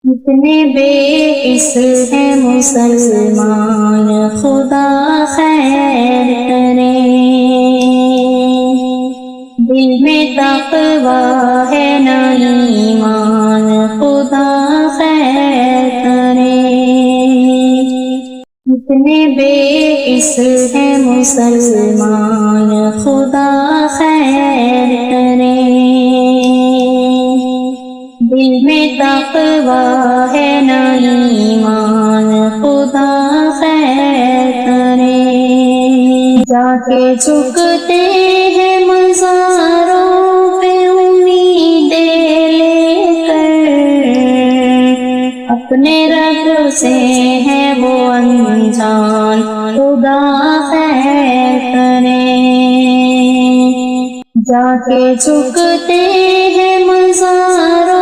इतने बेइस है मुसलमान, खुदा खैर करे। दिल में तक़वा है ना ईमान, खुदा खैर करे। इतने बेइस है मुसलमान, खुदा खैर करे। दिल में तक़वा है ना ईमान, खुदा खैर करे। जाके झुकते हैं मज़ारों पे उम्मीदें लेकर, अपने रब से है वो अनजान, खुदा खैर करे। जाके झुकते हैं मज़ारों